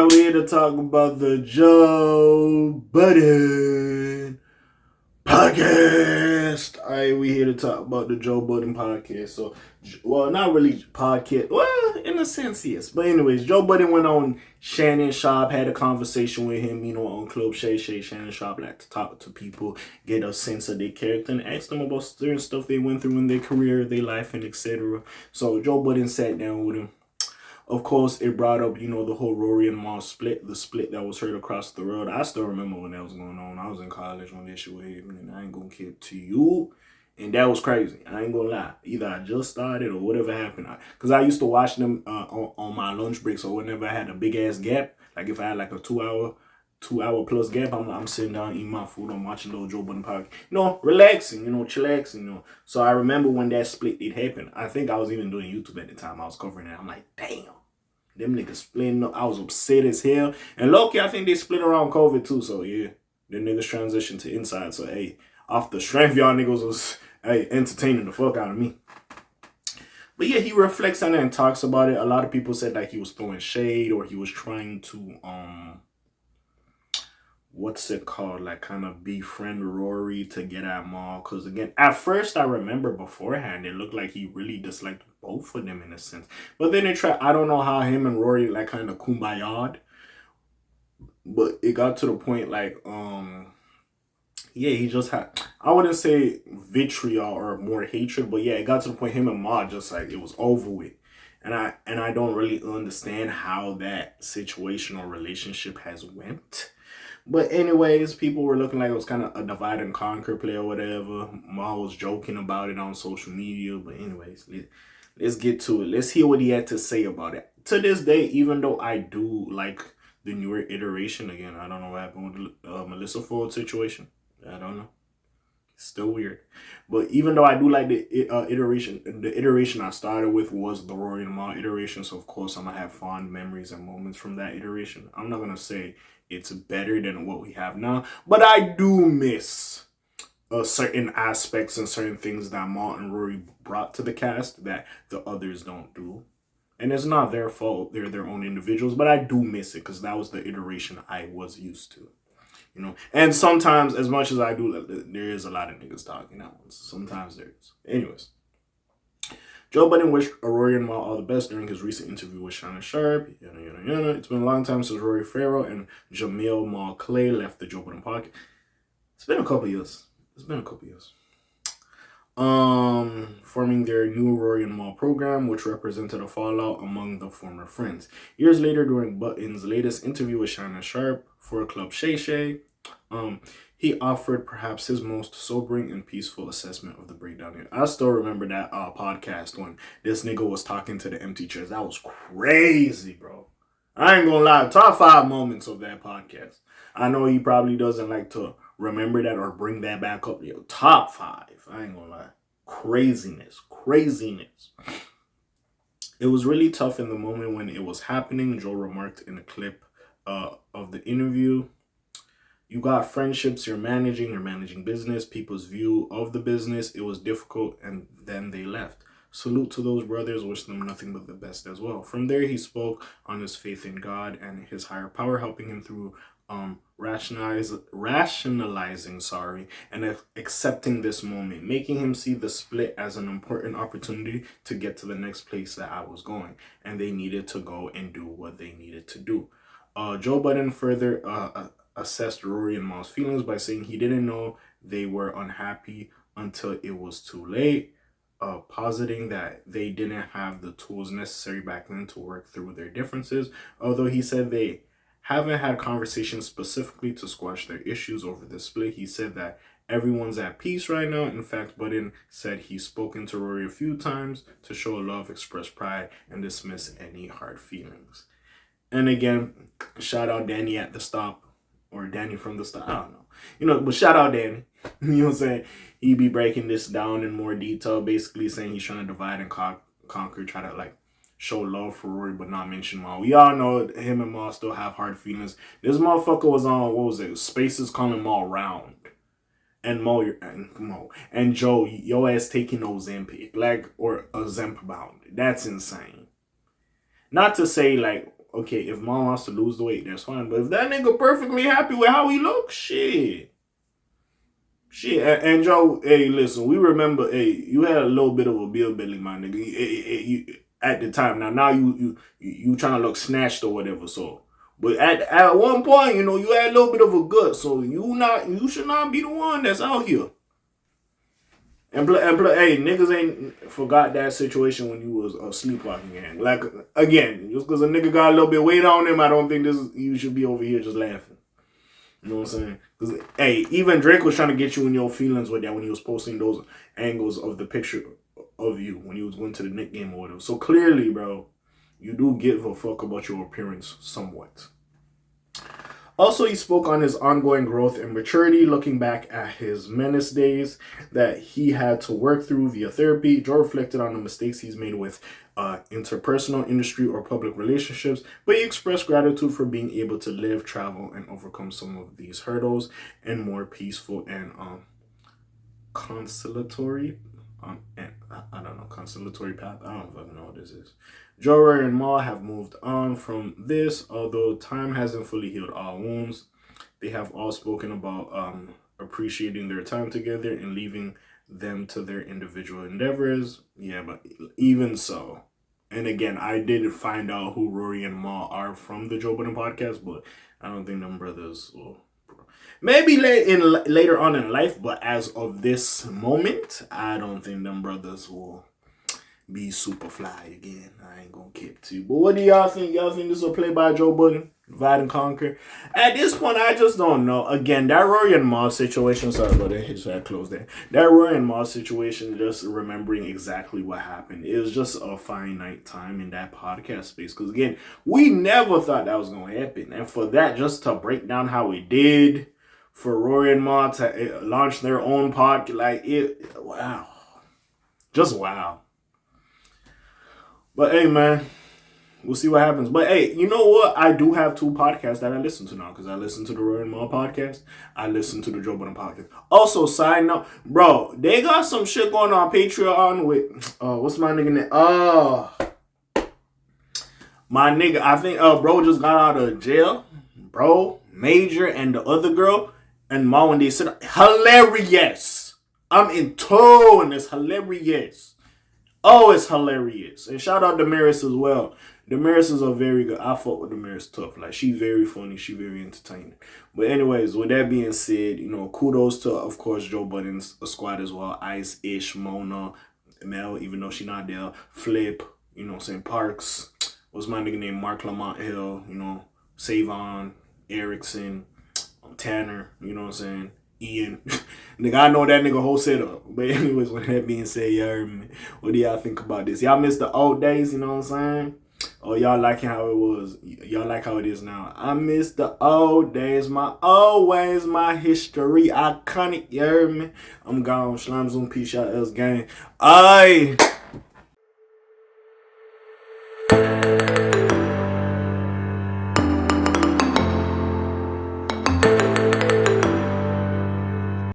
Alright, we're here to talk about the Joe Budden podcast. Alright, we're here to talk about the Joe Budden podcast. So, well, not really podcast. Well, in a sense, yes. But anyways, Joe Budden went on Shannon Sharp, had a conversation with him, on Club Shay Shay. Shannon Sharp like to talk to people, get a sense of their character, and ask them about certain stuff they went through in their career, their life, and etc. So, Joe Budden sat down with him. Of course, it brought up, the whole Rory and Mal split, the split that was heard across the world. I still remember when that was going on. I was in college when this shit was happening, and I ain't gonna kid to you. And that was crazy. I ain't gonna lie. Either I just started or whatever happened. Because I used to watch them on my lunch break. So whenever I had a big ass gap, like if I had like a 2 hour plus gap, I'm sitting down eating my food. I'm watching those Joe Budden podcast. Relaxing, chillaxing, So I remember when that split did happen. I think I was even doing YouTube at the time. I was covering it. I'm like, damn. Them niggas splitting up. I was upset as hell. And low-key, I think they split around COVID too. So yeah, the niggas transitioned to inside. So hey, off the strength, y'all niggas was entertaining the fuck out of me. But yeah, he reflects on it and talks about it. A lot of people said like he was throwing shade or he was trying to what's it called? Like kind of befriend Rory to get at Mal. Because again, at first I remember beforehand, it looked like he really disliked both of them in a sense. But then I don't know how him and Rory like kind of kumbaya'd. But it got to the point like, yeah, he just had, I wouldn't say vitriol or more hatred, but yeah, it got to the point him and Ma just like, it was over with. And I don't really understand how that situation or relationship has went. But anyways, people were looking like it was kind of a divide and conquer play or whatever. Ma was joking about it on social media. But anyways, let's get to it. Let's hear what he had to say about it. To this day, even though I do like the newer iteration, again, I don't know what happened with the Melissa Ford situation. I don't know. Still weird. But even though I do like the iteration I started with was the Rory and Ma iteration. So of course I'm going to have fond memories and moments from that iteration. I'm not going to say it's better than what we have now. But I do miss certain aspects and certain things that Ma and Rory brought to the cast that the others don't do. And it's not their fault. They're their own individuals. But I do miss it because that was the iteration I was used to. And sometimes, as much as I do, there is a lot of niggas talking now. Sometimes there is. Anyways, Joe Budden wished Rory and Mal all the best during his recent interview with Shannon Sharp. It's been a long time since Rory Farrell and Jamil Mal Clay left the Joe Budden podcast. It's been a couple years. Forming their new Rory and Mal program, which represented a fallout among the former friends. Years later, during Budden's latest interview with Shannon Sharp for Club Shay Shay, he offered perhaps his most sobering and peaceful assessment of the breakdown. I still remember that podcast when this nigga was talking to the empty chairs. That was crazy, bro. I ain't gonna lie. Top 5 moments of that podcast. I know he probably doesn't like to remember that or bring that back up. Top 5. I ain't gonna lie. Craziness. It was really tough in the moment when it was happening. Joe remarked in a clip of the interview. You got friendships you're managing business, people's view of the business. It was difficult, and then they left. Salute to those brothers, wish them nothing but the best as well. From there, he spoke on his faith in God and his higher power, helping him through rationalizing, and accepting this moment, making him see the split as an important opportunity to get to the next place that I was going, and they needed to go and do what they needed to do. Joe Budden further assessed Rory and Mal's feelings by saying he didn't know they were unhappy until it was too late, positing that they didn't have the tools necessary back then to work through their differences, although he said they haven't had conversations specifically to squash their issues over the split. He said that everyone's at peace right now. In fact, Budden said he's spoken to Rory a few times to show love, express pride, and dismiss any hard feelings. And again, shout out Danny at the stop, or Danny from the stop, I don't know. But shout out Danny. You know what I'm saying? He be breaking this down in more detail, basically saying he's trying to divide and conquer, try to like show love for Rory, but not mention Ma. We all know him and Ma still have hard feelings. This motherfucker was on, Spaces calling Ma round. And and Joe, your ass taking Ozempic, or a Zemp bound. That's insane. Not to say, like, okay, if mom wants to lose the weight, that's fine. But if that nigga perfectly happy with how he looks, shit. Shit, and Joe, hey, listen, we remember, hey, you had a little bit of a bill belly, my nigga. At the time. Now you trying to look snatched or whatever. So, but at one point, you know, you had a little bit of a gut. So you should not be the one that's out here. And hey, niggas ain't forgot that situation when you was a sleepwalking gang. Like again, just because a nigga got a little bit weight on him, I don't think you should be over here just laughing. You know what I'm saying? Because, hey, even Drake was trying to get you in your feelings with that when he was posting those angles of the picture of you when he was going to the Knick game or whatever. So clearly, bro, you do give a fuck about your appearance somewhat. Also, he spoke on his ongoing growth and maturity, looking back at his menace days that he had to work through via therapy. Joe reflected on the mistakes he's made with interpersonal, industry, or public relationships, but he expressed gratitude for being able to live, travel, and overcome some of these hurdles in more peaceful and consolatory and I don't know, consolatory path. I don't fucking know what this is. Joe, Rory, and Ma have moved on from this, although time hasn't fully healed all wounds. They have all spoken about appreciating their time together and leaving them to their individual endeavors. Yeah, but even so, and again, I did find out who Rory and Ma are from the Joe Budden podcast, but I don't think them brothers will. Maybe later on in life, but as of this moment, I don't think them brothers will be super fly again. I ain't gonna keep to you. But what do y'all think? Y'all think this will play by Joe Budden? Divide and conquer? At this point, I just don't know. Again, that Rory and Ma situation, sorry about that, just had to close there. That Rory and Ma situation, just remembering exactly what happened, it was just a finite time in that podcast space. Because again, we never thought that was gonna happen. And for that, just to break down how it did, for Rory and Ma to launch their own podcast, like it, wow. Just wow. But hey, man, we'll see what happens. But hey, you know what? I do have 2 podcasts that I listen to now because I listen to the Rory and Ma podcast. I listen to the Joe Budden podcast. Also, side note, bro, they got some shit going on Patreon with, what's my nigga name? My nigga, I think, bro just got out of jail. Bro, Major, and the other girl, and Ma when they said, hilarious. I'm in tone. It's hilarious. Oh, it's hilarious. And shout out Damaris as well. Damaris is a very good. I fuck with Damaris tough. Like, she's very funny. She's very entertaining. But anyways, with that being said, you know, kudos to, of course, Joe Budden's squad as well. Ice, Ish, Mona, Mel, even though she not there. Flip, you know what I'm saying? Parks. What's my nigga name? Mark Lamont Hill, you know. Savon, Erickson, Tanner, you know what I'm saying? Ian. Nigga, I know that nigga whole setup. But anyways, with that being said, y'all, what do y'all think about this? Y'all miss the old days, you know what I'm saying? Or y'all liking how it was? Y'all like how it is now? I miss the old days. My always my history. Iconic, you heard me? I'm gone. Slime Zoom. Peace out, else gang. Aye.